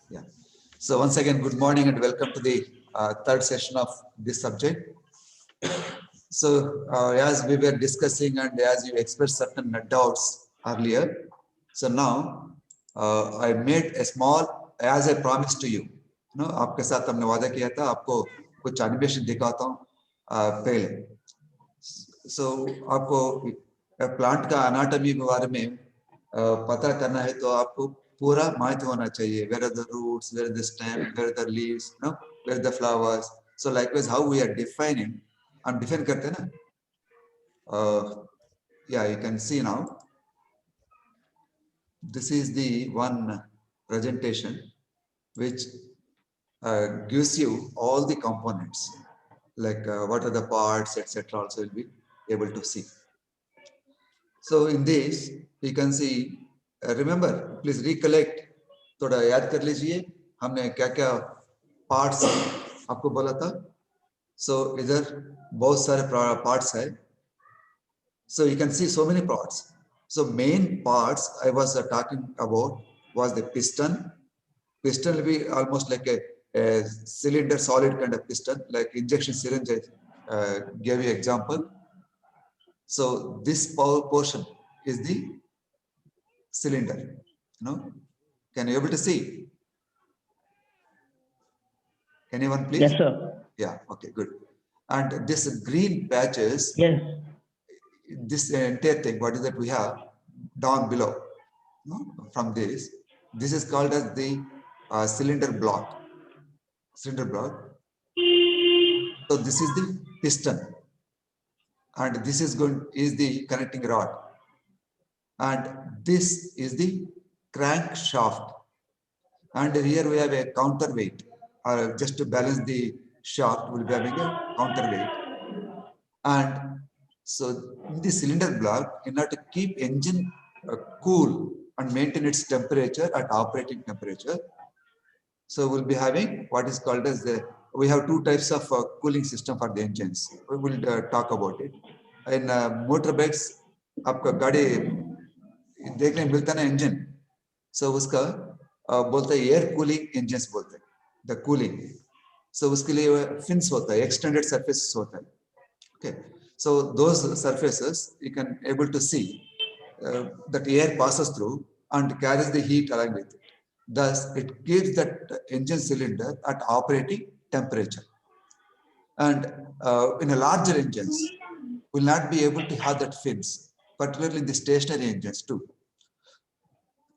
Yeah. So once again, good morning and welcome to the third session of this subject. So as we were discussing and as you expressed certain doubts earlier, so now I made a small, as I promised to you, आपके साथ हमने वादा किया था आपको कुछ animation दिखाता हूँ पहले. So आपको प्लांट का एनाटॉमी के बारे में पता करना है तो आपको पूरा माहिती होना चाहिए. Where are the roots, where are the stem, where are the leaves, where are the flowers. So likewise how we are defining, हम define करते हैं ना. Yeah, you can see now. This is the one presentation which gives you all the components, like what are the parts, etc. Also will be able to see. So in this, you can see, remember, please recollect, थोड़ा याद कर लीजिए हमने क्या क्या parts आपको बोला था. So इधर बहुत सारे parts है. So you can see so many parts. So main parts I was talking about was the piston. Piston will be almost like a cylinder, solid kind of piston, like injection syringe. I gave you example. So this power portion is the cylinder. Can you able to see? Anyone, please? Yes, sir. Yeah. Okay. Good. And this green patches. Yes. This entire thing. What is that we have down below? From this is called as the cylinder block. Cylinder block. So this is the piston, and this is the connecting rod, and this is the crankshaft. And here we have a counterweight, or just to balance the shaft, we'll be having a counterweight. And so in the cylinder block, in order to keep engine cool and maintain its temperature at operating temperature, so we'll be having what is called as we have two types of cooling system for the engines. We will talk about it. In motorbikes, आपका गाड़ी देखने मिलता ना engine, so उसका बोलते हैं air cooling engines बोलते हैं, the cooling. So उसके लिए fins होता है, extended surfaces होता है. Okay, so those surfaces you can able to see that air passes through and carries the heat along with it. Thus, it keeps that engine cylinder at operating temperature. And in a larger engines, will not be able to have that fins, particularly in the stationary engines too.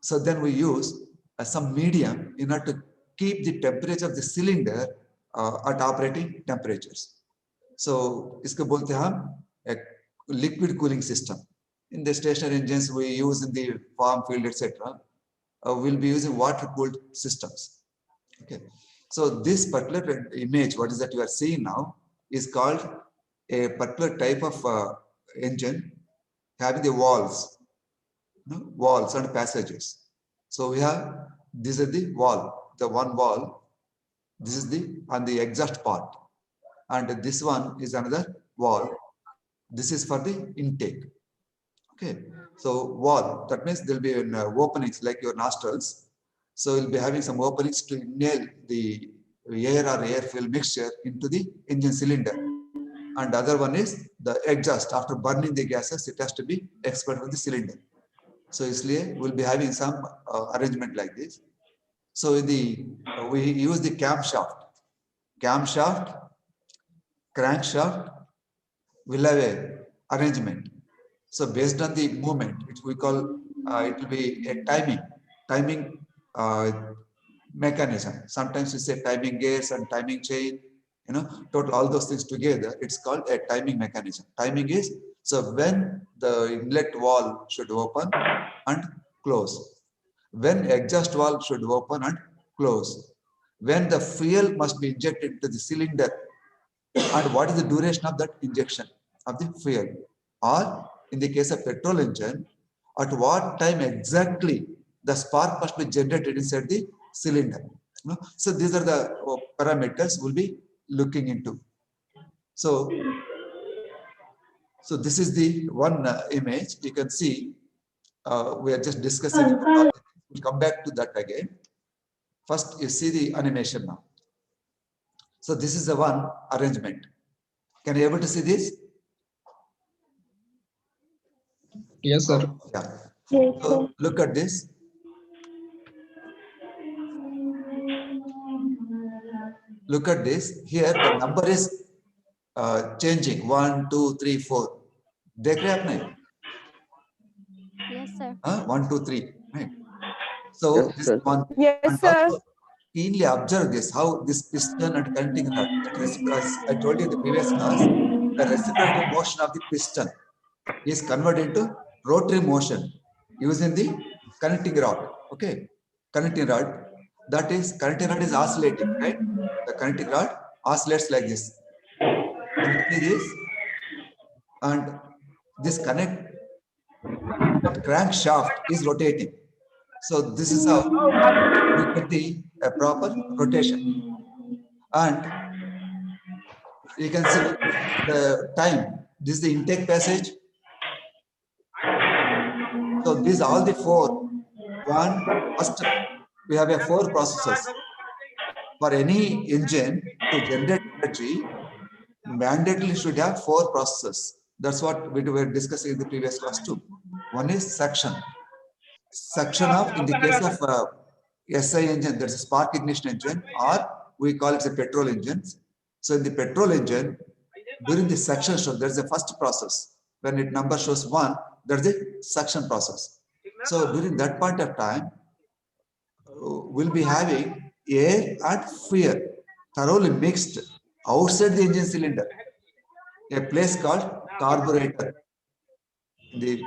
So then we use some medium in order to keep the temperature of the cylinder at operating temperatures. So इसको बोलते हैं हम a liquid cooling system. In the stationary engines we use in the farm field, etc. We'll be using water-cooled systems. Okay. So this particular image, what is that you are seeing now, is called a particular type of engine having the walls, walls and passages. So we have, this is the wall, the one wall. This is the on the exhaust part, and this one is another wall. This is for the intake. Okay, so wall, that means there'll be an openings like your nostrils. So you'll be having some openings to inhale the air or air-fuel mixture into the engine cylinder. And the other one is the exhaust. After burning the gases, it has to be expelled from the cylinder. So we'll be having some arrangement like this. So we use the camshaft, crankshaft will have a arrangement. So based on the movement, we call it will be a timing mechanism. Sometimes we say timing gears and timing chain, total all those things together, it's called a timing mechanism. Timing is, so when the inlet valve should open and close, when exhaust valve should open and close, when the fuel must be injected into the cylinder, and what is the duration of that injection of the fuel, or in the case of petrol engine, at what time exactly the spark must be generated inside the cylinder. So these are the parameters we'll be looking into. So this is the one image. You can see we are just discussing. We'll come back to that again. First, you see the animation now. So this is the one arrangement. Can you able to see this? Yes, sir. Yeah. Yes, sir. So look at this. Look at this. Here the number is changing. 1, 2, 3, 4. देख रहे हैं आपने? Yes, sir. 1, 2, 3. Right. So Yes, this sir. one. Yes, And sir. also keenly observe this, how this piston and connecting rod, as I told you in the previous class, the reciprocating motion of the piston is converted into rotary motion using the connecting rod. Okay, connecting rod. That is, connecting rod is oscillating, right? The connecting rod oscillates like this. Can you see this? And this that crankshaft is rotating. So this is how we get the proper rotation. And you can see the time. This is the intake passage. So these all the four. First, we have a 4 processes. For any engine to generate energy, mandatorily should have 4 processes. That's what we were discussing in the previous class too. One is suction. Suction of, in the case of SI engine, there's a spark ignition engine, or we call it a petrol engine. So in the petrol engine, during the suction stroke, there's a first process. When it number shows 1, there's a suction process. So during that point of time, we'll be having air and fuel thoroughly mixed outside the engine cylinder, a place called carburetor. The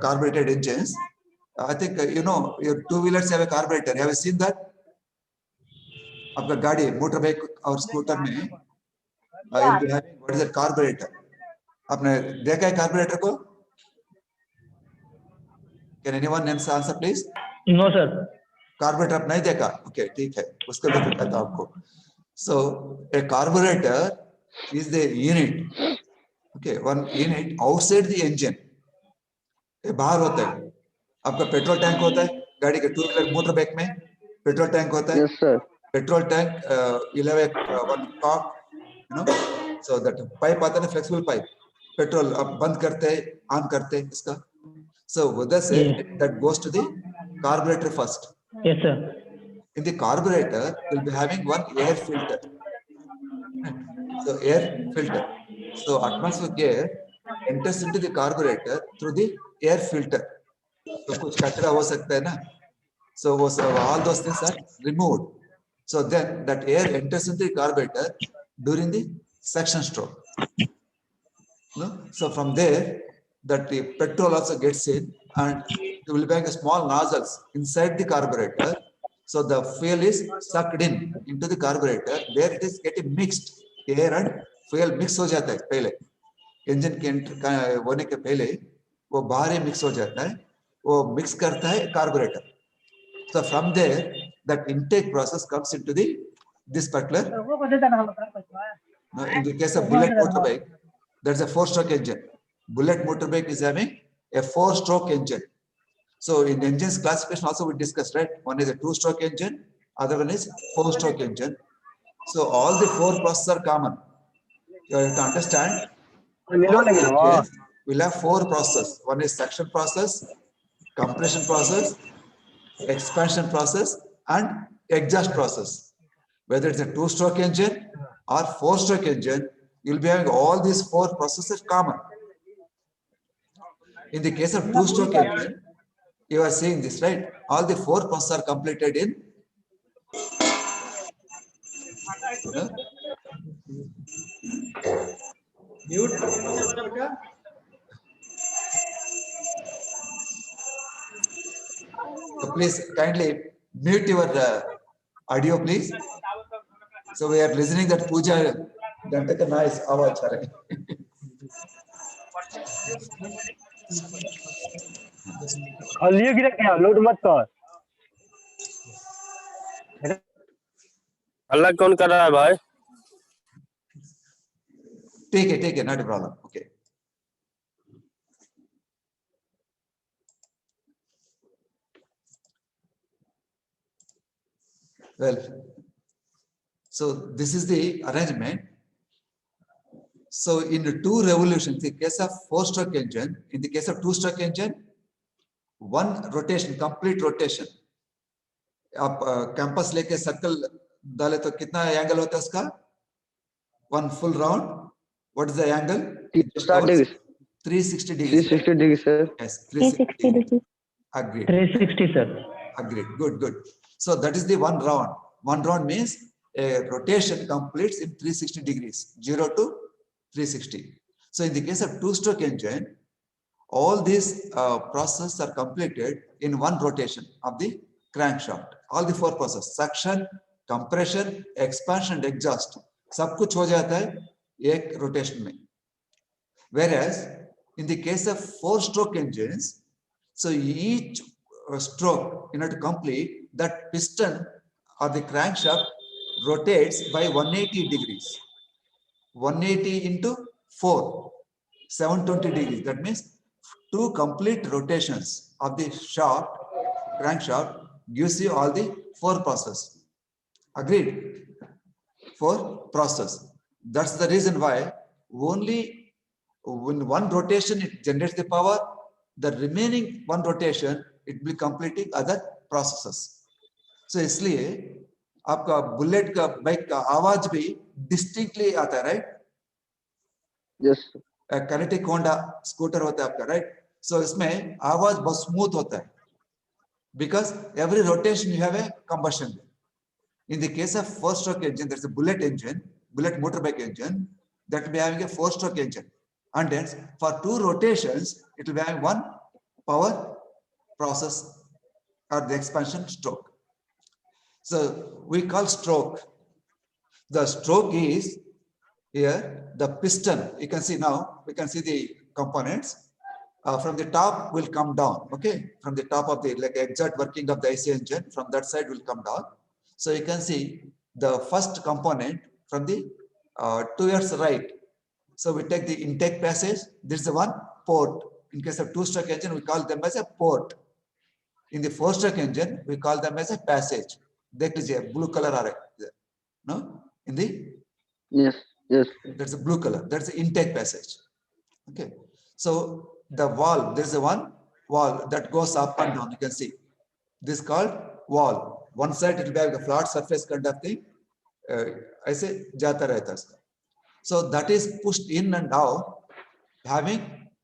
carbureted engines, I think you know, your 2-wheelers have a carburetor. Have you seen that? आपका गाड़ी motorbike और scooter में you'll be having what is that carburetor? आपने देखा है carburetor को? Can anyone answer please? No, sir. Carburetor आप नहीं देखा? Okay, ठीक है. उसको भी बताता हूँ आपको. So a carburetor is the unit. Okay, one unit outside the engine. ये बाहर होता है. आपका पेट्रोल टैंक होता है गाड़ी के 2-wheeler मोटर बाइक में पेट्रोल टैंक होता है. Yes, sir. Petrol tank, you'll have a one cock, you know, so that pipe आता है ना, flexible pipe. Petrol आप बंद करते हैं, on करते हैं इसका. So with that said, that goes to the carburetor first. Yes, sir. In the carburetor, we'll be having one air filter. So air filter. So atmospheric air enters into the carburetor through the air filter. So कुछ कचरा हो सकता है ना. So all those things are removed. So then that air enters into the carburetor during the suction stroke. No? So from there, that the petrol also gets in and you will make a small nozzles inside the carburetor. So the fuel is sucked in into the carburetor where it is getting mixed. Air and fuel mix हो जाता है पहले. Engine के होने के पहले वो बाहर ही mix हो जाता है. वो mix करता है carburetor. So from there, that intake process comes into this particular. In the case of bullet motorbike, there's a 4-stroke engine. Bullet motorbike is having a 4-stroke engine. So in engines classification also we discussed, right? One is a 2-stroke engine, other one is 4-stroke engine. So all the 4 processes are common. You have to understand. We'll have 4 processes. One is suction process, compression process, expansion process, and exhaust process. Whether it's a 2-stroke engine or 4-stroke engine, you'll be having all these 4 processes common. In the case of 2-stroke engine, you are seeing this, right? All the 4 processes are completed in. Mute. So please kindly mute your audio, please. So we are listening that puja घंटे का noise आवाज आ रहा है. खाली गिरा क्या load मत कर. अल्लाह कौन कर रहा है भाई? ठीक है, not a problem. Okay. Well, so this is the arrangement. So in the two revolutions, in the case of four-stroke engine, in the case of two-stroke engine, one rotation, complete rotation. आप campus लेके circle डाले तो कितना angle होता है उसका? One full round. What is the angle? It just 60 degrees. 360 degrees. 360 degrees, sir. Yes, 360 360 degrees. degrees. Agreed. 360, sir. Agreed. Good, good. So that is the one round. One round means a rotation completes in 360 degrees, 0 to 360. So in the case of two-stroke engine, all these processes are completed in one rotation of the crankshaft. All the four processes: suction, compression, expansion, and exhaust. सब कुछ हो जाता है एक rotation में. Whereas in the case of four-stroke engines, so each stroke, in order to complete, that piston or the crankshaft rotates by 180 degrees. 180 into 4, 720 degrees. That means two complete rotations of the shaft, crankshaft, gives you all the four processes. Agreed? For process. That's the reason why only when one rotation it generates the power, the remaining one rotation it will be completing other processes. So इसलिए आपका bullet का bike का आवाज भी distinctly आता है, right? Yes. Kinetic Honda scooter होता है आपका, राइट? सो इसमें आवाज बहुत स्मूथ होता है because every rotation you have a combustion. In the case of four-stroke engine, there's a bullet engine, bullet motorbike engine that will be having a four-stroke engine. And then for two rotations, it will be having one power process or the expansion stroke. So we call stroke. The stroke is here, the piston. You can see now, we can see the components. From the top will come down, okay? From the top of the like exact working of the IC engine, from that side will come down. So you can see the first component from the towards right. So we take the intake passage. This is the one port. In case of two-stroke engine, we call them as a port. In the four-stroke engine, we call them as a passage. That is a blue color are there. No? In the Yes. Yes. that's a blue color. That's the intake passage. Okay. So the valve, there's a one valve that goes up and down. You can see this is called valve. One side it will be like a flat surface kind of thing. ऐसे जाता रहता है इसका. So that is pushed in and out, having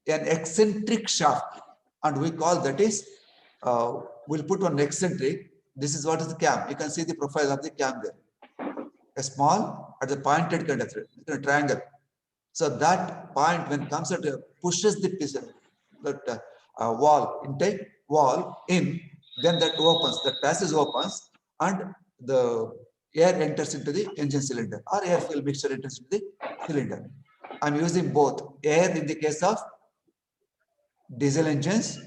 an eccentric shaft, and we call that is we'll put on eccentric. This is what is the cam. You can see the profile of the cam there. A small at the pointed kind of a triangle. So that point when comes at pushes the piston, that wall intake wall in, then that opens, that passage opens, and the air enters into the engine cylinder or air fuel mixture enters into the cylinder. I'm using both air in the case of diesel engines,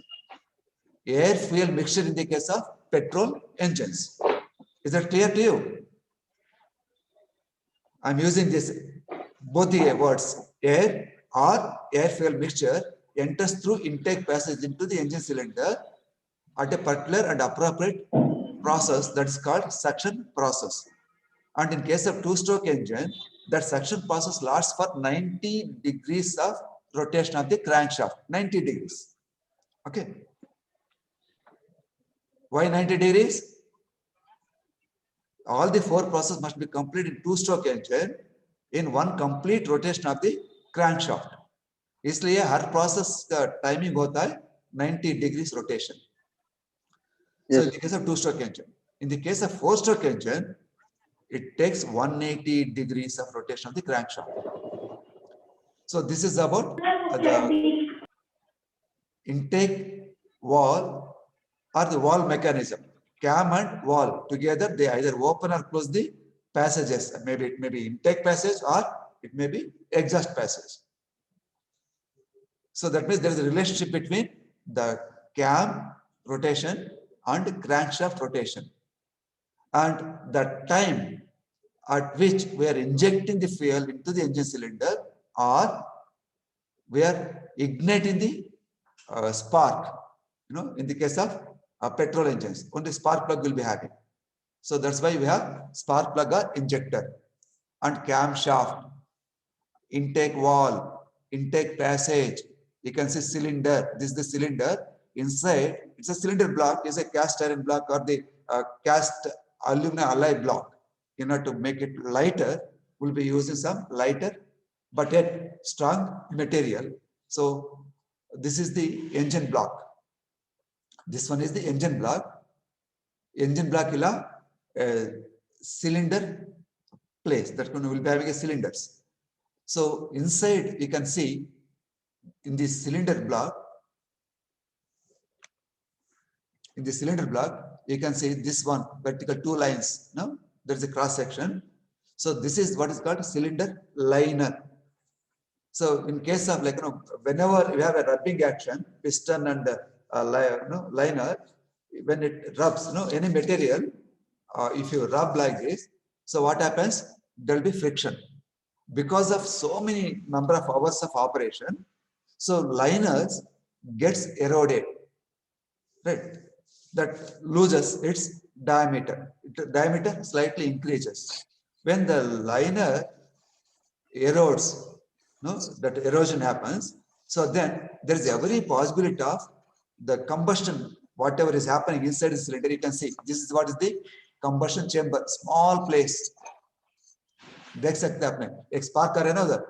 air fuel mixture in the case of petrol engines. Is that clear to you? I'm using this both the words air or air fuel mixture enters through intake passage into the engine cylinder at a particular and appropriate process that is called suction process. And in case of two-stroke engine, that suction process lasts for 90 degrees of rotation of the crankshaft. 90 degrees. Okay. Why 90 degrees? All the four processes must be completed in two-stroke engine in one complete rotation of the crankshaft. इसलिए हर process का timing होता है 90 degrees rotation. So in the case of two-stroke engine, in the case of four-stroke engine, it takes 180 degrees of rotation of the crankshaft. So this is about the intake valve or the valve mechanism. Cam and valve together, they either open or close the passages. Maybe it may be intake passage or it may be exhaust passage. So that means there is a relationship between the cam rotation and crankshaft rotation. And the time at which we are injecting the fuel into the engine cylinder or we are igniting the spark, in the case of petrol engines, only spark plug will be having. So that's why we have spark plug or injector and camshaft, intake valve, intake passage. You can see cylinder. This is the cylinder. Inside, it's a cylinder block, is a cast iron block or the cast aluminum alloy block. In order to make it lighter, we'll be using some lighter but yet strong material. So this is the engine block. This one is the engine block. Engine block illa cylinder place. That one will be having a cylinders. So inside you can see in this cylinder block, you can see this one vertical two lines. No, there's a cross section. So this is what is called cylinder liner. So in case of whenever you have a rubbing action, piston and liner, when it rubs, any material, if you rub like this, so what happens? There will be friction because of so many number of hours of operation. So liners gets eroded, right? That loses its diameter. Diameter slightly increases. When the liner erodes, that erosion happens. So then there is every possibility of the combustion, whatever is happening inside the cylinder. You can see this is what is the combustion chamber, small place. देख सकते हैं आपने एक spark कर रहे ना उधर,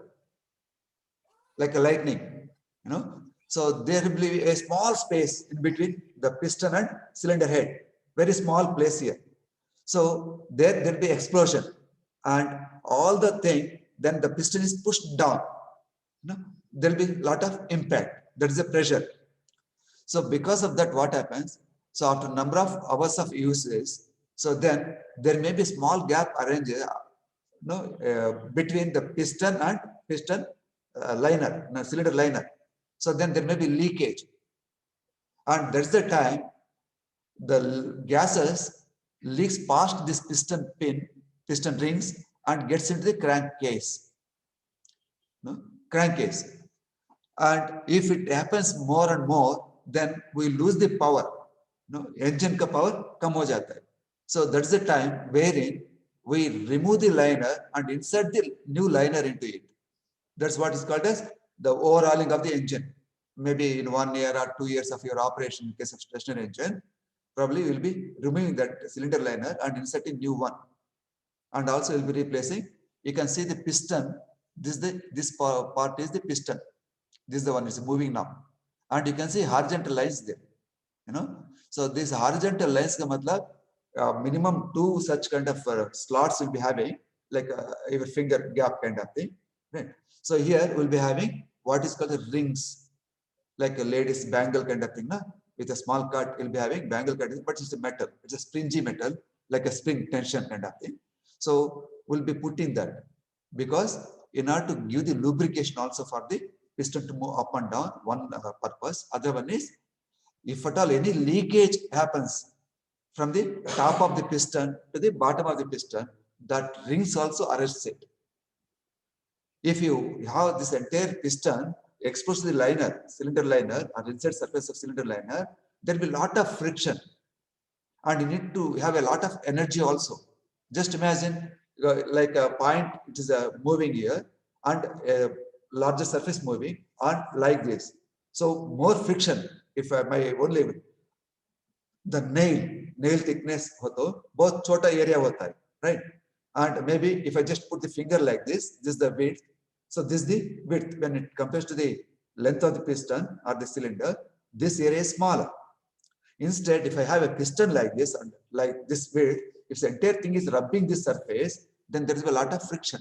like a lightning, So there will be a small space in between the piston and cylinder head, very small place here. So there will be explosion, and all the thing, then the piston is pushed down. There will be a lot of impact. That is the pressure. So because of that, what happens? So after number of hours of uses, so then there may be small gap arranged between the piston and piston liner, cylinder liner. So then there may be leakage, and that's the time the gases leaks past this piston rings and gets into the crankcase. Crankcase, and if it happens more and more, then we lose the power. Engine ka power kam ho jata hai. So that's the time wherein we remove the liner and insert the new liner into it. That's what is called as the overhauling of the engine. Maybe in 1 year or 2 years of your operation, in case of stationary engine, probably you will be removing that cylinder liner and inserting new one. And also you'll be replacing. You can see the piston. This part is the piston. This is the one is moving now, and you can see horizontal lines there. So these horizontal lines ka matlab minimum 2 such kind of slots will be having, like your finger gap kind of thing, right? So here we'll be having what is called the rings, like a lady's bangle kind of thing, with a small cut. You'll be having bangle cut, but it's a metal. It's a springy metal, like a spring tension kind of thing. So we'll be putting that because in order to give the lubrication also for the piston to move up and down, one purpose. Other one is, if at all any leakage happens from the top of the piston to the bottom of the piston, that rings also arrests it. If you have this entire piston exposed to the liner, cylinder liner, or inside surface of cylinder liner, there will be a lot of friction, and you need to have a lot of energy also. Just imagine like a point, it is moving here, and a larger surface moving, and like this. So more friction. If my only the nail thickness hoto, both chota area hota hai, right? And maybe if I just put the finger like this is the width. So this is the width when it compares to the length of the piston or the cylinder. This area is smaller. Instead, if I have a piston like this and like this width, if the entire thing is rubbing this surface, then there is a lot of friction.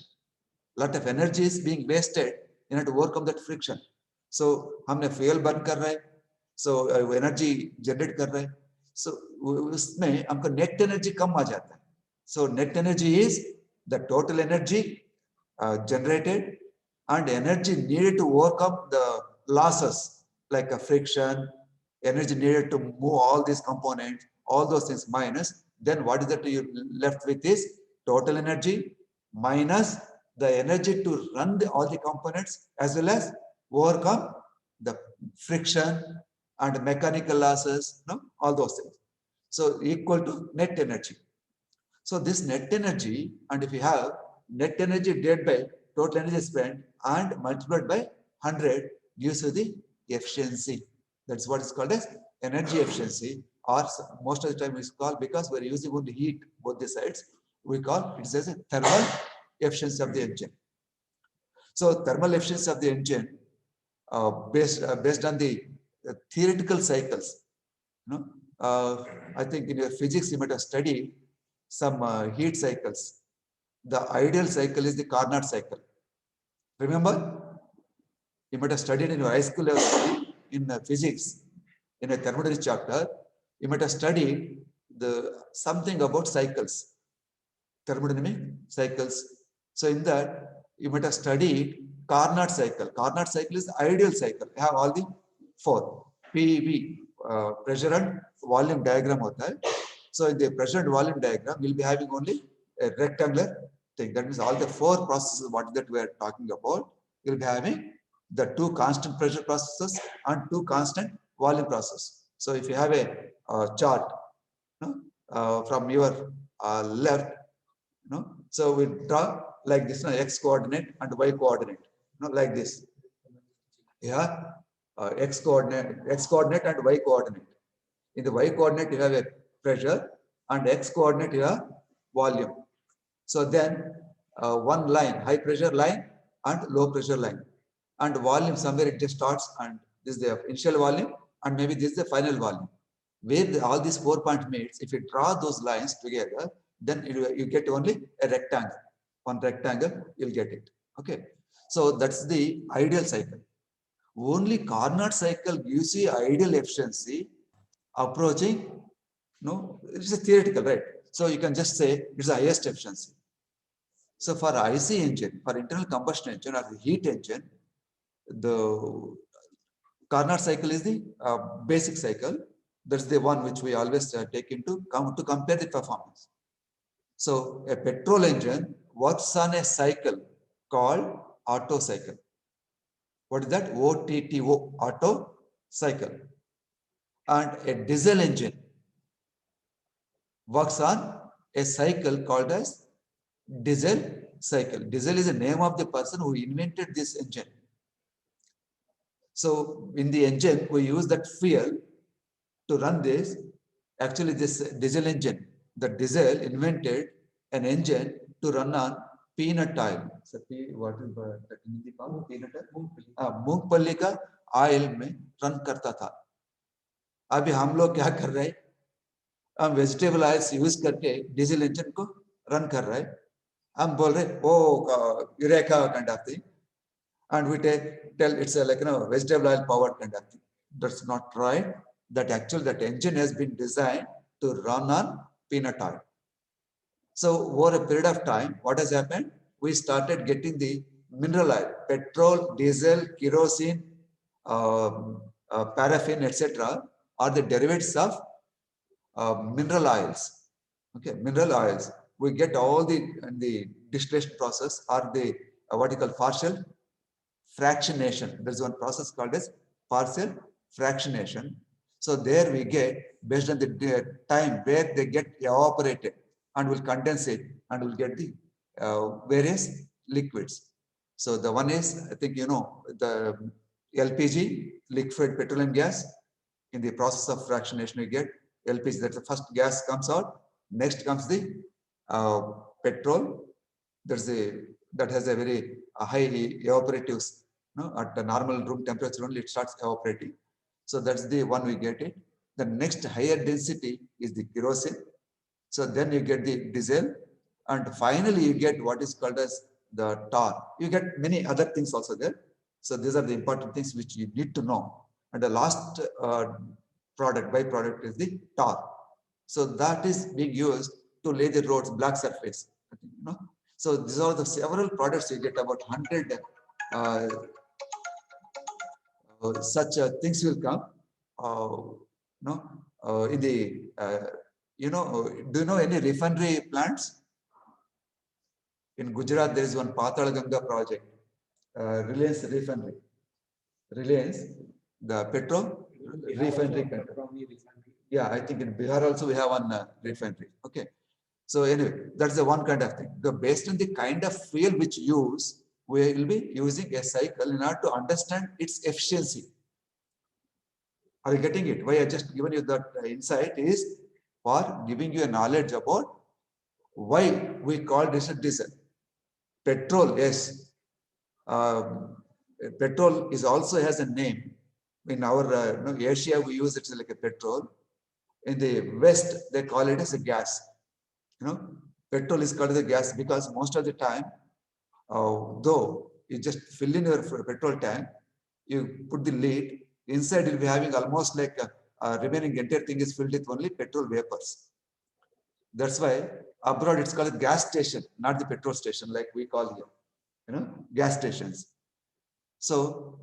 Lot of energy is being wasted in order to overcome that friction. So हमने fuel burn कर रहे हैं, so energy generate कर रहे हैं, so उसमें हमको net energy कम आ जाता है. So net energy is the total energy generated and energy needed to overcome the losses like a friction, energy needed to move all these components, all those things minus. Then what is that you left with is total energy minus the energy to run all the components as well as overcome the friction and mechanical losses, all those things. So equal to net energy. So this net energy, and if you have net energy divided by total energy spent and multiplied by 100 gives you the efficiency. That's what is called as energy efficiency, or most of the time it's called, because we're using only heat both the sides, we call it as a thermal efficiency of the engine. So thermal efficiency of the engine based on the theoretical cycles. You know, I think in your physics you might have studied some heat cycles. The ideal cycle is the Carnot cycle. Remember, you might have studied in your high school level in physics in a thermodynamics chapter. You might have studied something about cycles, thermodynamic cycles. So in that you might have studied Carnot cycle. Carnot cycle is the ideal cycle. You have all the four PV, pressure and volume diagram. So in the pressure and volume diagram, we'll be having only a rectangular thing. That means all the four processes what that we are talking about, you'll be having the two constant pressure processes and two constant volume processes. So if you have a chart, from your left, so we draw like this, x coordinate and y coordinate, like this. Yeah, x coordinate and y coordinate. In the y coordinate, you have a pressure, and x coordinate, you have volume. So then one line, high pressure line and low pressure line, and volume somewhere it just starts, and this is the initial volume, and maybe this is the final volume. Where all these 4 point meets, if you draw those lines together, then you get only a rectangle. One rectangle, you'll get it. Okay. So that's the ideal cycle. Only Carnot cycle gives you ideal efficiency approaching, it's a theoretical, right? So you can just say it's the highest efficiency. So for IC engine, for internal combustion engine or the heat engine, the Carnot cycle is the basic cycle. That's the one which we always take into to compare the performance. So a petrol engine works on a cycle called Otto cycle. What is that? OTTO, Otto cycle. And a diesel engine works on a cycle called as diesel cycle. Diesel is the name of the person who invented this engine. So in the engine, we use that fuel to run this. Actually, this diesel engine, the diesel invented an engine to run on peanut oil. So what is that in Hindi called? Peanut oil? मूंगफली का oil में run करता था. अभी हम लोग क्या कर रहे हैं? हम वेजिटेबल ऑयल्स यूज करके डीजल इंजन को रन कर रहे हैं. हम बोल रहे eureka kind of thing, and we tell it's like vegetable oil powered kind of thing. That's not right. That actually that engine has been designed to run on peanut oil. So over a period of time, what has happened? We started getting the mineral oil, petrol, diesel, kerosene, paraffin, etc. are the derivatives of mineral oils. Okay, mineral oils. We get all the distillation process, or the what you call partial fractionation. There's one process called as partial fractionation. So there we get, based on the time where they get evaporated, and will condense it, and will get the various liquids. So the one is, I think the LPG, liquid petroleum gas. In the process of fractionation, we get LPG. That's the first gas comes out. Next comes the petrol. That has a very high evaporative. At the normal room temperature only it starts evaporating. So that's the one we get it. The next higher density is the kerosene. So then you get the diesel, and finally you get what is called as the tar. You get many other things also there. So these are the important things which you need to know. And the last byproduct is the tar. So that is being used to lay the roads, black surface. So these are the several products you get, about 100 such things will come. In the do you know any refinery plants? In Gujarat, there is one Patal Ganga project, Reliance Refinery. Reliance, the petrol refinery. Yeah, I think in Bihar also we have one refinery. Okay. So anyway, that's the one kind of thing. Based on the kind of fuel which use, we will be using a cycle in order to understand its efficiency. Are you getting it? Why I just given you that insight is for giving you a knowledge about why we call this a diesel. Petrol, yes. Petrol is also has a name. In our Asia, we use it like a petrol. In the West, they call it as a gas. Petrol is called as a gas because most of the time, though you just fill in your petrol tank, you put the lid, inside you'll be having almost like remaining entire thing is filled with only petrol vapors. That's why abroad it's called a gas station, not the petrol station like we call here, gas stations. So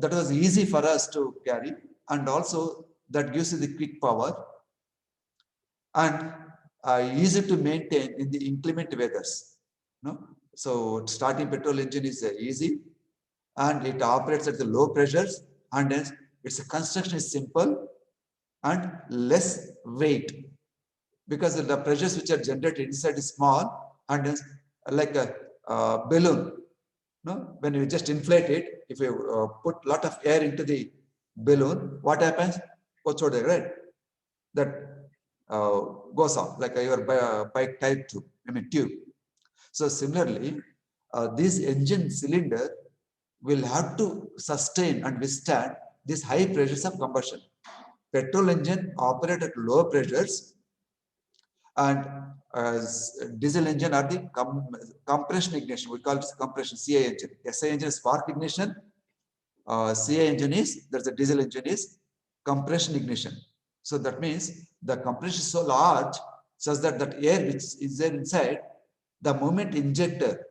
that was easy for us to carry, and also that gives you the quick power and easy to maintain in the inclement weathers. So starting petrol engine is easy, and it operates at the low pressures, and its construction is simple and less weight because the pressures which are generated inside is small and like a balloon. When you just inflate it, if you put a lot of air into the balloon, what happens? Right? That goes off like your bike type tube. Tube. So similarly, this engine cylinder will have to sustain and withstand these high pressures of combustion. Petrol engine operate at low pressures, and diesel engine are the compression ignition. We call this compression CI engine. SI engine is spark ignition. CI engine is, there's a diesel engine is compression ignition. So that means the compression is so large such that that air which is there inside, the moment injector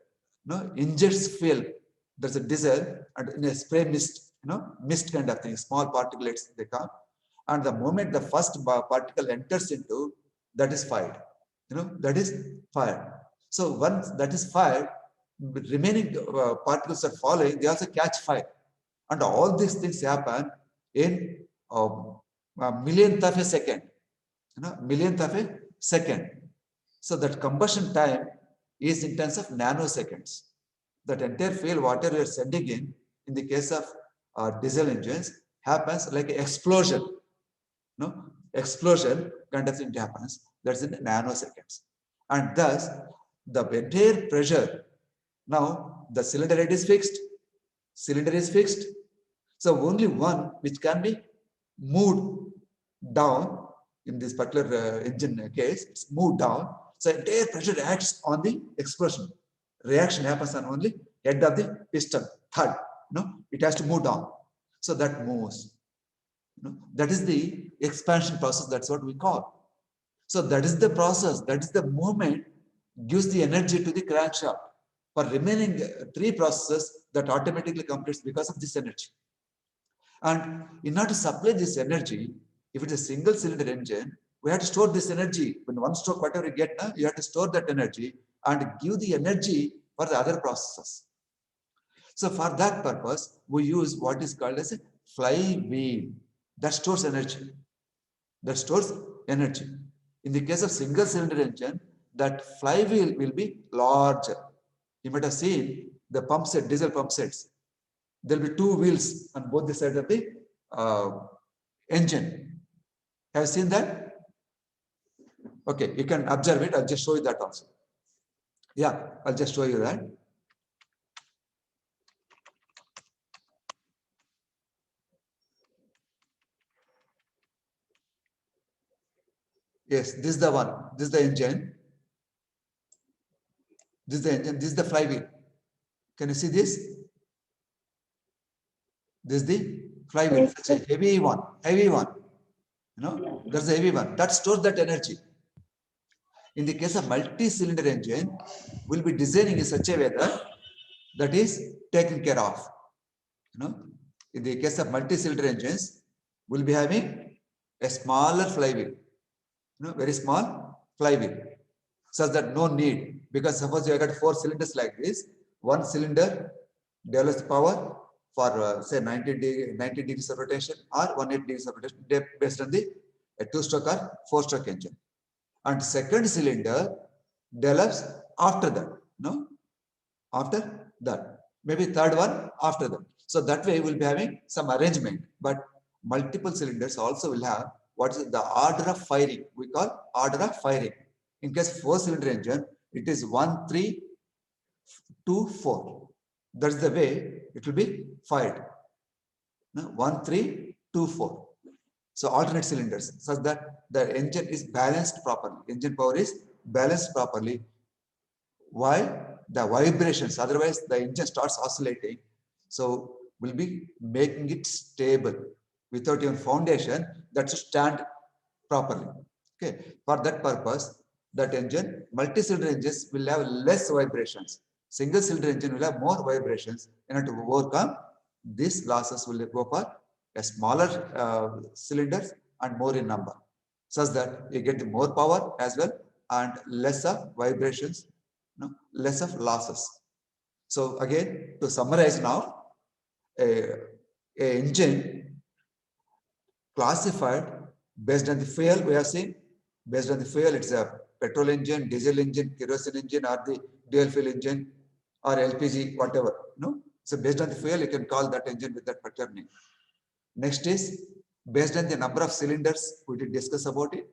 injects fuel, there's a diesel and in a spray mist, mist kind of thing, small particulates they come, and the moment the first particle enters into, that is fired. That is fired. So once that is fired, remaining particles are following, they also catch fire. And all these things happen in a millionth of a second. Millionth of a second. So that combustion time is in terms of nanoseconds. That entire fuel, water you are sending in the case of diesel engines, happens like an explosion. Explosion kind of thing happens. That's in nanoseconds. And thus, the entire pressure, now the cylinder head is fixed. Cylinder is fixed. So only one which can be moved down. In this particular engine case, it's moved down. So entire pressure acts on the explosion. Reaction happens on only head of the piston, third. It has to move down. So that moves. That is the expansion process. That's what we call. So that is the process. That is the movement gives the energy to the crankshaft. For remaining three processes, that automatically completes because of this energy. And in order to supply this energy, if it's a single cylinder engine, we have to store this energy. When one stroke, whatever you get, you have to store that energy and give the energy for the other processes. So for that purpose, we use what is called as a flywheel that stores energy. That stores energy. In the case of single cylinder engine, that flywheel will be larger. You might have seen the pump set, diesel pump sets. There will be two wheels on both the sides of the engine. Have you seen that? Okay, you can observe it. I'll just show you that also. Yeah, I'll just show you that. Yes, this is the one. This is the engine. This is the engine. This is the flywheel. Can you see this? This is the flywheel. Such a heavy one. Heavy one. That's a heavy one. That stores that energy. In the case of multi-cylinder engine, we'll be designing in such a way that is taken care of. In the case of multi-cylinder engines, we'll be having a smaller flywheel. Very small flywheel, such that no need, because suppose you have got 4 cylinders like this, one cylinder develops power for say 90 degrees of rotation or 180 degrees of rotation based on the 2-stroke or 4-stroke engine. and second cylinder develops after that. No, after that, maybe third one after that. So that way we'll be having some arrangement, but multiple cylinders also will have what is the order of firing. We call order of firing. In case 4-cylinder engine, it is 1, 3, 2, 4. That's the way it will be fired. No? 1, 3, 2, 4. So alternate cylinders, such that the engine is balanced properly. Engine power is balanced properly. While the vibrations, otherwise the engine starts oscillating. So we'll be making it stable. Without even foundation, that should stand properly. Okay. For that purpose, that engine, multi-cylinder engines will have less vibrations. Single cylinder engine will have more vibrations. In order to overcome these losses, will go for a smaller cylinders and more in number, such that you get more power as well and less of vibrations, no, less of losses. So again, to summarize now, a engine classified based on the fuel we have seen. Based on the fuel, it's a petrol engine, diesel engine, kerosene engine, or the dual fuel engine, or LPG, whatever. No, so based on the fuel, you can call that engine with that particular name. Next is based on the number of cylinders. We did discuss about it.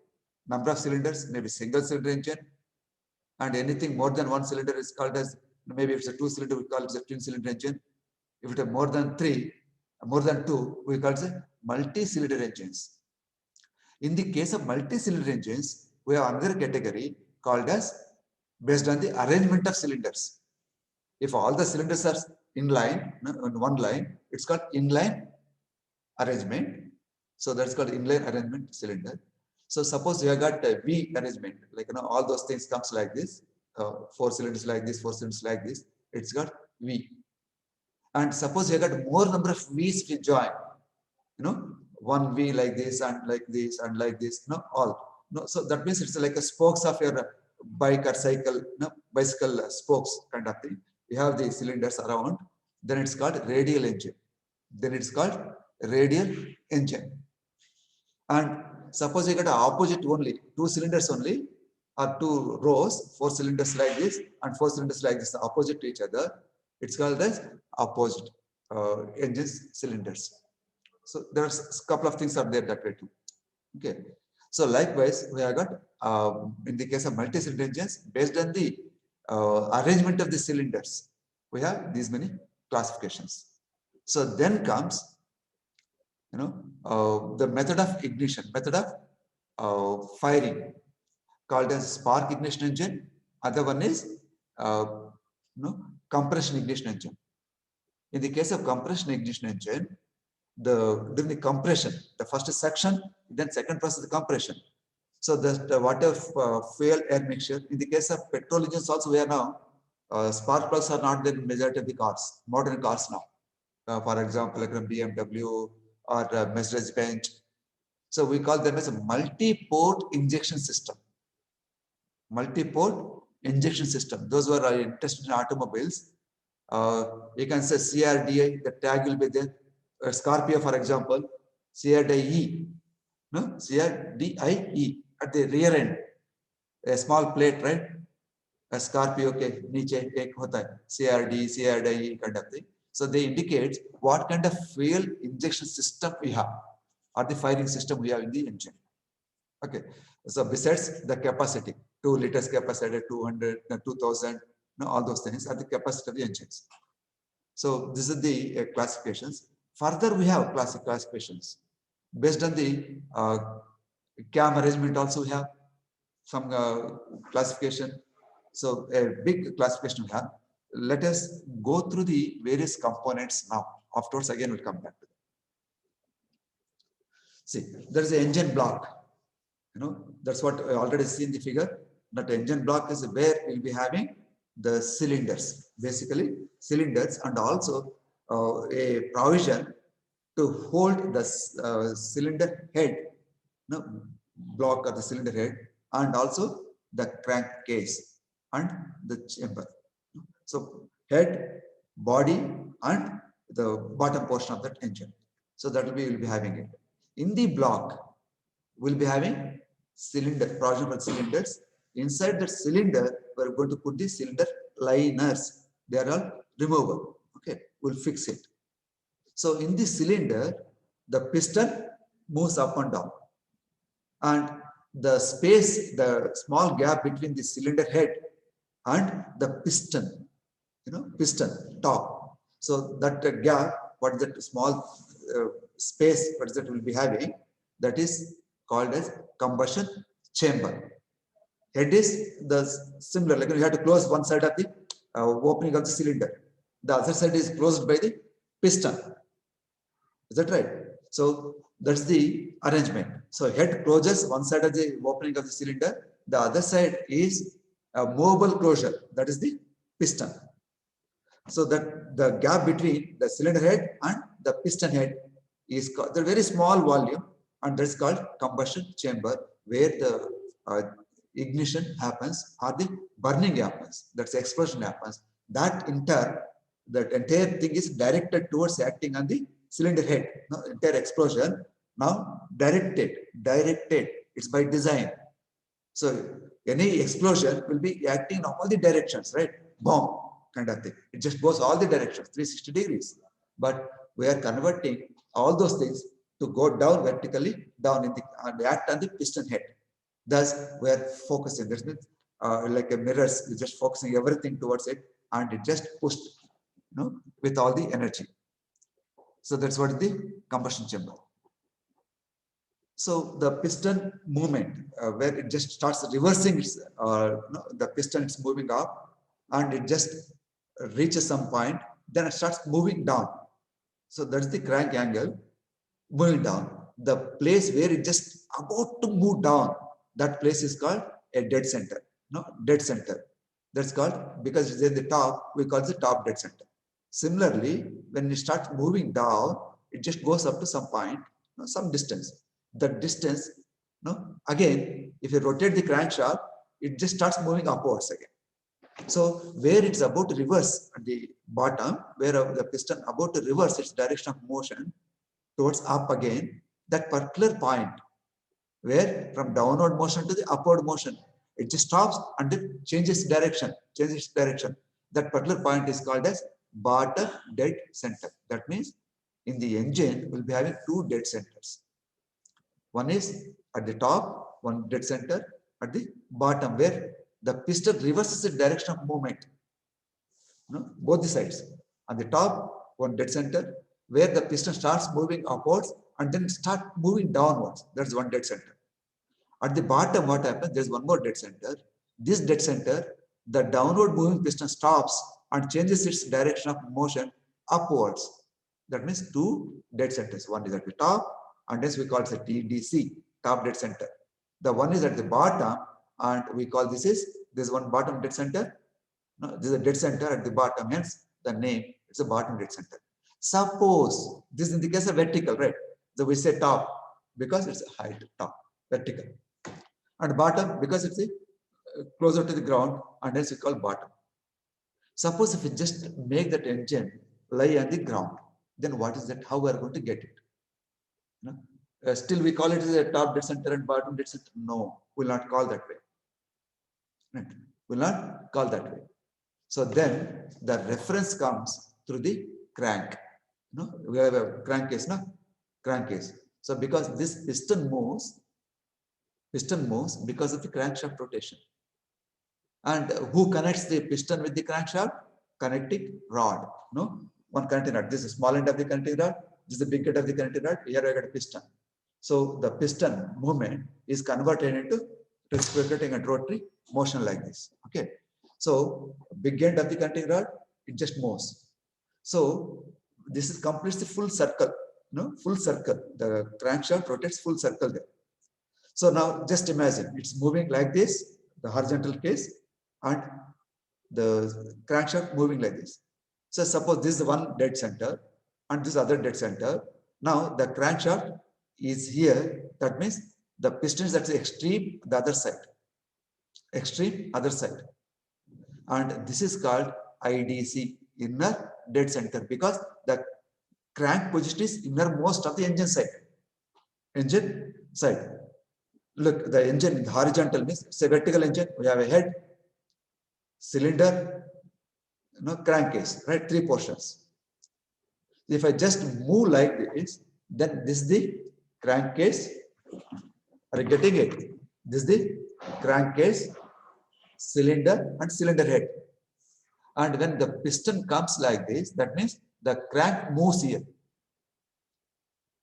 Number of cylinders, maybe single cylinder engine, and anything more than one cylinder is called as, maybe if it's a 2-cylinder, we call it a twin cylinder engine. If it is more than 3, more than 2, we call it multi-cylinder engines. In the case of multi-cylinder engines, we have another category called as based on the arrangement of cylinders. If all the cylinders are in line, on one line, it's called inline arrangement. So that's called inline arrangement cylinder. So suppose you have got a V arrangement, like all those things comes like this, 4 cylinders like this, 4 cylinders like this. It's got V. And suppose you have got more number of V's to join, one V like this and like this and like this, all. So that means it's like a spokes of your bike or cycle, bicycle spokes kind of thing. You have the cylinders around, then it's called radial engine. Then it's called radial engine. And suppose you got an opposite only, 2 cylinders only, or 2 rows, 4 cylinders like this and 4 cylinders like this, opposite to each other. It's called as opposite engines cylinders. So there's a couple of things are there that way too. Okay. So likewise, we have got in the case of multi-cylinder engines, based on the arrangement of the cylinders, we have these many classifications. So then comes the method of ignition, method of firing, called as spark ignition engine. Other one is compression ignition engine. In the case of compression ignition engine, during the compression, the first is suction, then second process is compression. So the water fuel air mixture. In the case of petrol engines also, we are now spark plugs are not the majority of the cars, modern cars now. For example, like a BMW or Mercedes-Benz. So we call them as a multi-port injection system. Multi-port injection system. Those who are interested in automobiles, you can say CRDI, the tag will be there. Scorpio, for example, CRDIE, no? CRDIE at the rear end, a small plate, right? A Scorpio ke niche ek hota hai, CRD, CRDIE kind of thing. So they indicate what kind of fuel injection system we have, or the firing system we have in the engine. Okay. So besides the capacity, 2 liters capacity, 200, 2000, all those things are the capacity of the engines. So this is the classifications. Further, we have classifications based on the cam arrangement. Also, we have some classification. So a big classification we have. Let us go through the various components now. Afterwards, again, we'll come back to that. See, there is an engine block. That's what I already see in the figure. That engine block is where we'll be having the cylinders, basically cylinders, and also a provision to hold the cylinder head, block of the cylinder head, and also the crankcase and the chamber. So head, body, and the bottom portion of that engine. So that will be, we'll be having it. In the block, we'll be having cylinder, projection for cylinders. Inside that cylinder, we're going to put the cylinder liners. They are all removable. Okay, we'll fix it. So in the cylinder, the piston moves up and down, and the space, the small gap between the cylinder head and the piston, piston top. So that gap, what is that small space, what is that will be having, that is called as combustion chamber. Head is the similar, like you have to close one side of the opening of the cylinder. The other side is closed by the piston. Is that right? So that's the arrangement. So head closes one side of the opening of the cylinder. The other side is a movable closure. That is the piston. So that the gap between the cylinder head and the piston head is called the very small volume, and that's called combustion chamber, where the ignition happens or the burning happens. That's explosion happens. That entire thing is directed towards acting on the cylinder head. No, entire explosion now directed. It's by design. So any explosion will be acting in all the directions, right? Bomb kind of thing. It just goes all the directions, 360 degrees. But we are converting all those things to go down vertically, down in the and act on the piston head. Thus, we are focusing. This means like a mirrors, we're just focusing everything towards it, and it just pushed, with all the energy. So that's what is the combustion chamber. So the piston movement, where it just starts reversing, the piston is moving up, and it just reaches some point, then it starts moving down. So that's the crank angle moving down. The place where it just about to move down, that place is called a dead center. Dead center. That's called, because it's at the top, we call it the top dead center. Similarly, when it starts moving down, it just goes up to some point, some distance. That distance, again, if you rotate the crankshaft, it just starts moving upwards again. So where it's about to reverse at the bottom, where the piston about to reverse its direction of motion towards up again, that particular point where from downward motion to the upward motion, it just stops and then changes direction. That particular point is called as bottom dead center. That means in the engine, we'll be having two dead centers. One is at the top, one dead center at the bottom, where the piston reverses the direction of movement. Both the sides. On the top, one dead center, where the piston starts moving upwards and then start moving downwards. That's one dead center. At the bottom, what happens? There's one more dead center. This dead center, the downward moving piston stops and changes its direction of motion upwards. That means two dead centers. One is at the top, and this we call it the TDC, top dead center. The one is at the bottom, and we call this one bottom dead center. This is a dead center at the bottom, hence the name, it's a bottom dead center. Suppose this is in the case of vertical, right? So we say top because it's a height, top, vertical. And bottom because it's closer to the ground, and hence we call bottom. Suppose if we just make that engine lie on the ground, then what is that? How we are going to get it? Still we call it as a top dead center and bottom dead center? No, we'll not call that way. Right? We'll not call that way. So then the reference comes through the crank. We have a crankcase, crankcase. So because this piston moves because of the crankshaft rotation. And who connects the piston with the crankshaft? Connecting rod. One connecting rod. This is the small end of the connecting rod. This is the big end of the connecting rod. Here I got a piston. So the piston movement is converted into reciprocating and rotary motion like this. Okay. So big end of the connecting rod, it just moves. So this is completes the full circle. Full circle. The crankshaft rotates full circle there. So now just imagine it's moving like this, the horizontal case, and the crankshaft moving like this. So suppose this is one dead center and this other dead center. Now the crankshaft is here. That means the piston is at the extreme, the other side. Extreme, other side. And this is called IDC, inner dead center, because the crank position is innermost of the engine side. look, the engine, the horizontal means it's a vertical engine. We have a head, cylinder, crankcase, right? Three portions. If I just move like this, then this is the crankcase. Are you getting it? This is the crankcase, cylinder, and cylinder head. And when the piston comes like this, that means the crank moves here.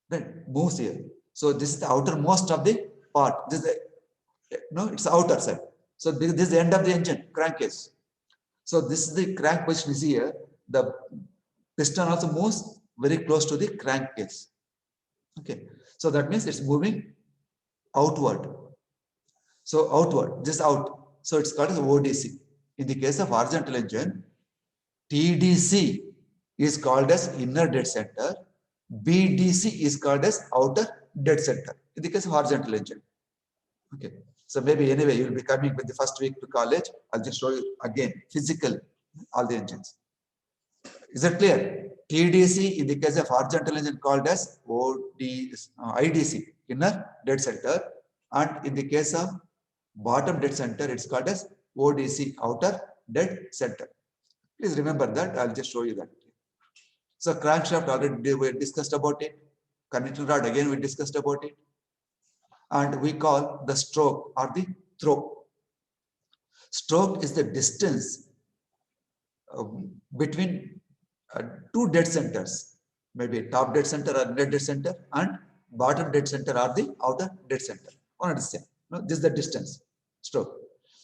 Right? Moves here. So this is the outermost of the part. This is the, it's the outer side. So this is the end of the engine, crankcase. So this is the crank position is here. The piston also moves very close to the crankcase. Okay. So that means it's moving outward. So outward, just out. So it's called as ODC. In the case of horizontal engine, TDC is called as inner dead center. BDC is called as outer dead center. In the case of horizontal engine. Okay. So maybe anyway, you'll be coming with the first week to college. I'll just show you again, physical, all the engines. Is that clear? TDC in the case of horizontal engine called as IDC, inner dead center. And in the case of bottom dead center, it's called as ODC, outer dead center. Please remember that. I'll just show you that. So crankshaft already we discussed about it. Connecting rod again we discussed about it. And we call the stroke or the throw. Stroke is the distance between two dead centers, maybe top dead center or inner dead center, and bottom dead center or the outer dead center. One the same. This is the distance. Stroke.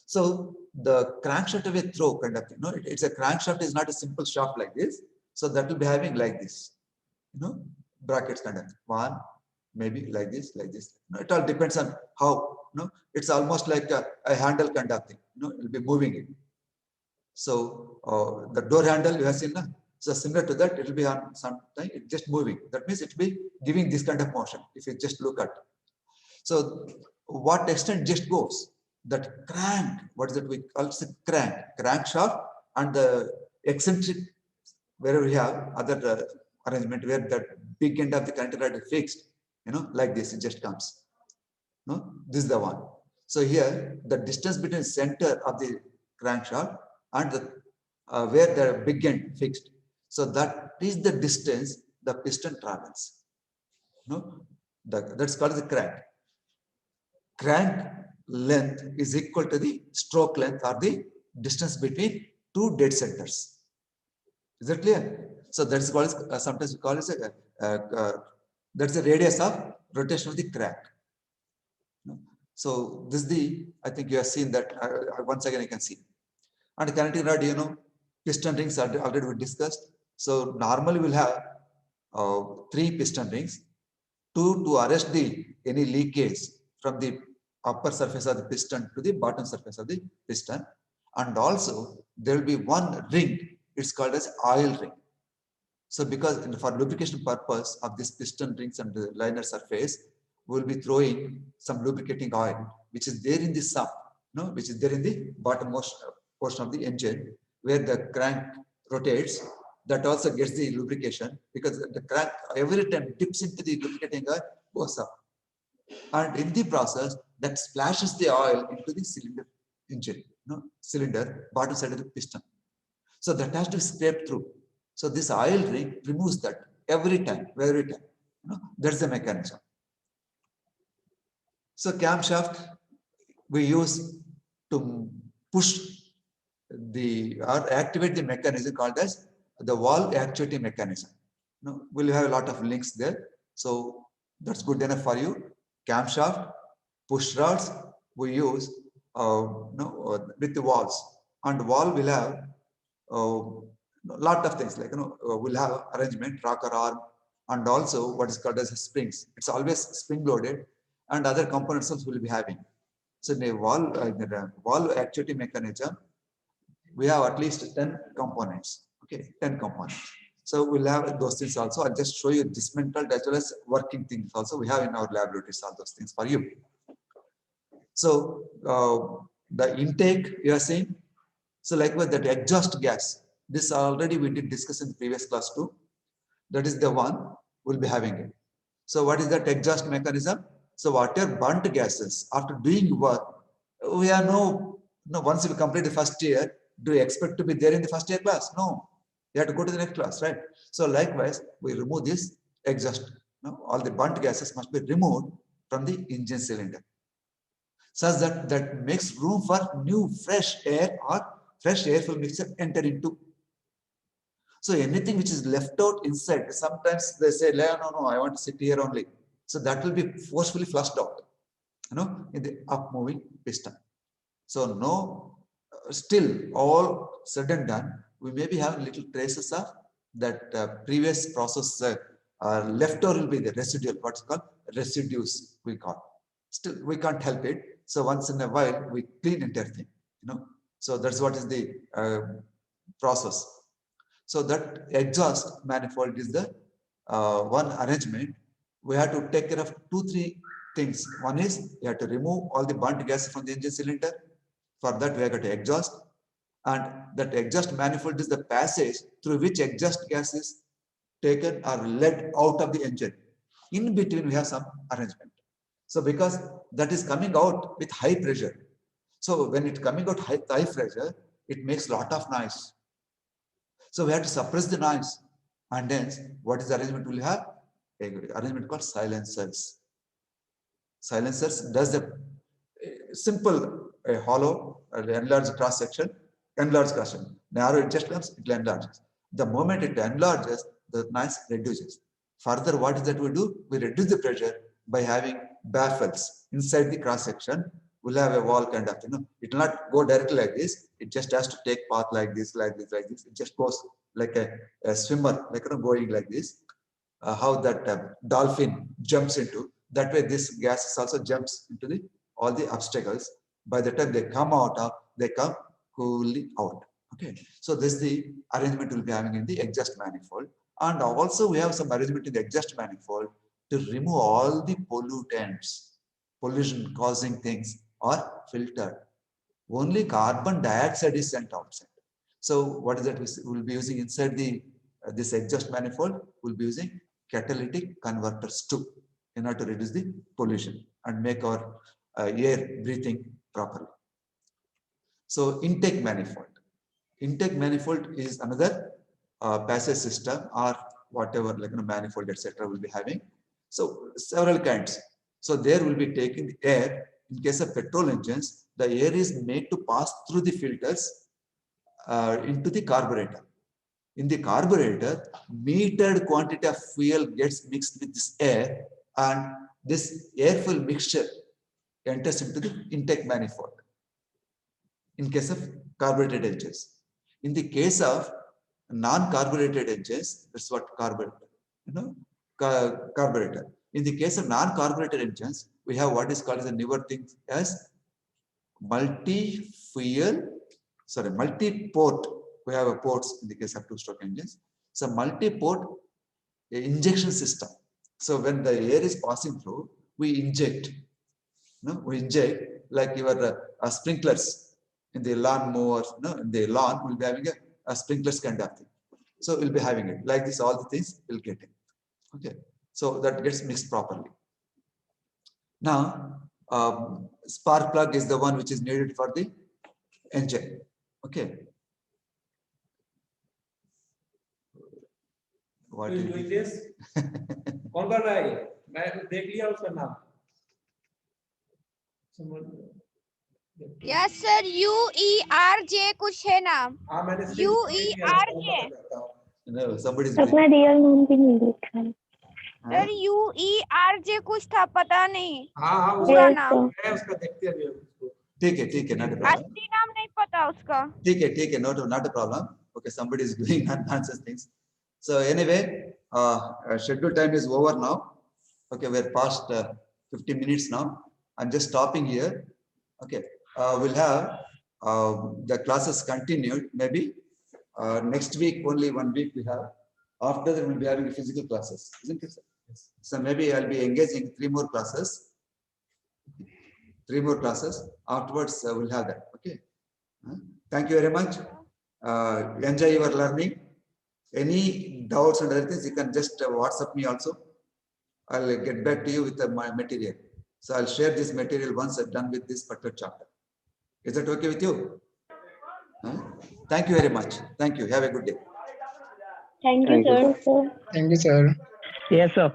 So the crankshaft of a throw kind of thing. It's a crankshaft is not a simple shaft like this. So that will be having like this, brackets kind of thing. One, maybe like this, like this. It all depends on how. It's almost like a handle kind of thing. It will be moving it. So the door handle you have seen. So similar to that, it will be on some time. It's just moving. That means it will be giving this kind of motion. If you just look at. So what extent just goes? That crank, what is it we call it? Crankshaft, and the eccentric, where we have other arrangement where that big end of the connector rod is fixed, like this, it just comes. This is the one. So here, the distance between center of the crankshaft and the where the big end fixed. So that is the distance the piston travels. That's called the crank. Crank length is equal to the stroke length or the distance between two dead centers. Is that clear? So that's called sometimes we call it that's the radius of rotation of the crank. So this is the, I think you have seen that once again you can see. And connecting rod, piston rings already we discussed. So normally we'll have 3 piston rings, 2 to arrest any leakage from the upper surface of the piston to the bottom surface of the piston. And also there will be 1 ring, it's called as oil ring. So because for lubrication purpose of this piston rings and the liner surface, we'll be throwing some lubricating oil, which is there in the sump, which is there in the bottommost portion of the engine, where the crank rotates. That also gets the lubrication, because the crank every time dips into the lubricating oil, goes up. And in the process, that splashes the oil into the cylinder engine, cylinder, bottom side of the piston. So that has to scrape through. So this oil ring removes that every time. That's the mechanism. So camshaft we use to push or activate the mechanism called as the valve actuating mechanism. We'll have a lot of links there. So that's good enough for you. Camshaft, push rods we use with the valves, and valve will have lot of things like we'll have arrangement, rocker arm, and also what is called as springs. It's always spring loaded, and other components also will be having. So in a valve actuating mechanism, we have at least 10 components. Okay, 10 components. So we'll have those things also. I'll just show you dismantled as well as working things also. We have in our laboratories all those things for you. So the intake you are saying. So likewise that exhaust gas. This already we did discuss in the previous class too. That is the one we'll be having it. So what is that exhaust mechanism? So whatever burnt gases, after doing work, we are no, once we complete the first year, do you expect to be there in the first year class? No, you have to go to the next class, right? So likewise, we remove this exhaust. All the burnt gases must be removed from the engine cylinder, such that makes room for new fresh air or fresh air fuel mixture enter into. So anything which is left out inside, sometimes they say, no, I want to sit here only. So that will be forcefully flushed out, in the up moving piston. So no, still all said and done, we may be having little traces of that previous process left over will be the residual, what's called residues we call. Still, we can't help it. So once in a while, we clean entire thing, So that's what is the process. So that exhaust manifold is the one arrangement. We have to take care of 2-3 things. One is you have to remove all the burnt gas from the engine cylinder. For that, we have got to exhaust. And that exhaust manifold is the passage through which exhaust gas is taken or led out of the engine. In between, we have some arrangement. So because that is coming out with high pressure. So when it's coming out high pressure, it makes a lot of noise. So we have to suppress the noise. And then what is the arrangement we'll have? An arrangement called silencers. Silencers does the simple hollow, enlarged cross section, narrow it just comes, it enlarges. The moment it enlarges, the noise reduces. Further, what is that we do? We reduce the pressure by having baffles inside the cross section. We'll have a wall kind of, it will not go directly like this. It just has to take path like this, like this, like this. It just goes like a swimmer, like going like this. How that dolphin jumps into, that way this gas also jumps into all the obstacles. By the time they come out, they come coolly out. Okay, so this is the arrangement we'll be having in the exhaust manifold. And also we have some arrangement in the exhaust manifold to remove all the pollutants, pollution causing things are filtered. Only carbon dioxide is sent outside. So what is that we will be using inside the this exhaust manifold? We'll be using catalytic converters too, in order to reduce the pollution and make our air breathing properly. So intake manifold. Intake manifold is another passage system or whatever, like manifold, etc. will be having. So several kinds. So there will be taking the air. In case of petrol engines, the air is made to pass through the filters into the carburetor. In the carburetor, metered quantity of fuel gets mixed with this air, and this air fuel mixture enters into the intake manifold. In case of carbureted engines. In the case of non-carbureted engines, that's what carburetor. In the case of non-carbureted engines, we have what is called as a newer thing as multi-port. We have a ports in the case of two-stroke engines. So multi-port injection system. So when the air is passing through, we inject. We inject like your sprinklers in the lawn mowers. In the lawn, we'll be having a sprinklers kind of thing. So we'll be having it like this. All the things we'll get it. Okay. So that gets mixed properly. Now, spark plug is the one which is needed for the engine. Okay. What is doing this? कौन कर रहा है ये? मैं देख लिया उसका नाम. यस सर, UERJ कुछ है नाम. हाँ मैंने UERJ. No, somebody is अपना रियल नेम भी नहीं लिखा है. सर UERJ कुछ था, पता नहीं. हाँ पूरा नाम. मैं उसका देखते अभी उसको. ठीक है, not a problem. असली नाम नहीं पता उसका. ठीक है, not a problem. Okay, somebody is doing nonsense things. So anyway, schedule time is over now. Okay, we're past 15 minutes now. I'm just stopping here. Okay, we'll have the classes continued. Maybe next week, only 1 week we have. After that, we'll be having physical classes, isn't it? Yes. So maybe I'll be engaging 3 more classes. 3 more classes. Afterwards, we'll have that. Okay. Thank you very much. Enjoy your learning. Any doubts and other things, you can just WhatsApp me also. I'll get back to you with my material. So I'll share this material once I'm done with this particular chapter. Is that okay with you? Huh? Thank you very much. Thank you. Have a good day. Thank you, Thank you, sir. Thank you, sir. Yes, sir.